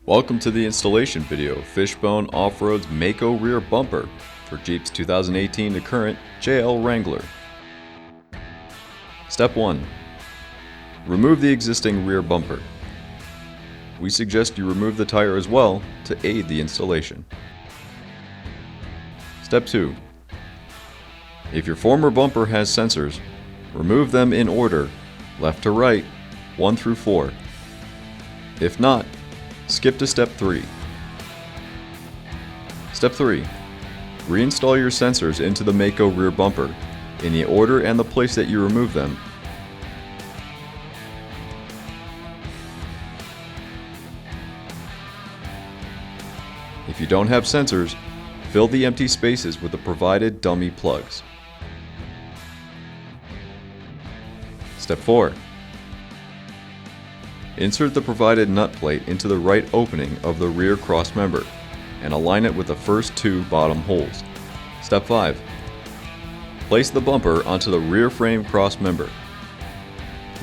Welcome to the installation video of Fishbone Offroad's Mako rear bumper for Jeep's 2018 to current JL Wrangler. Step 1. Remove the existing rear bumper. We suggest you remove the tire as well to aid the installation. Step 2. If your former bumper has sensors, remove them in order, left to right, 1 through 4. If not, skip to Step 3. Step 3. Reinstall your sensors into the Mako rear bumper in the order and the place that you removed them. If you don't have sensors, fill the empty spaces with the provided dummy plugs. Step 4. Insert the provided nut plate into the right opening of the rear cross member and align it with the first 2 bottom holes. Step 5. Place the bumper onto the rear frame cross member.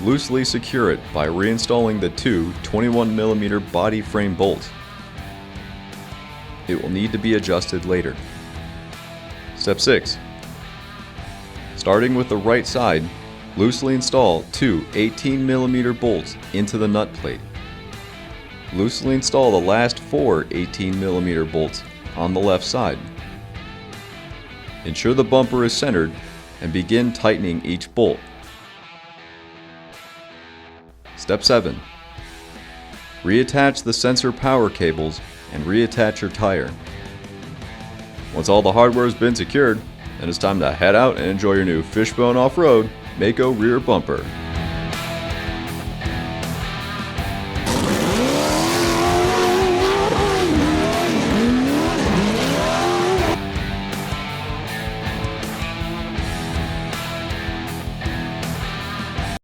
Loosely secure it by reinstalling the 2 21mm body frame bolts. It will need to be adjusted later. Step 6. Starting with the right side, loosely install 2 18mm bolts into the nut plate. Loosely install the last 4 18mm bolts on the left side. Ensure the bumper is centered and begin tightening each bolt. Step 7. Reattach the sensor power cables and reattach your tire. Once all the hardware has been secured, then it's time to head out and enjoy your new Fishbone Off-Road Mako rear bumper.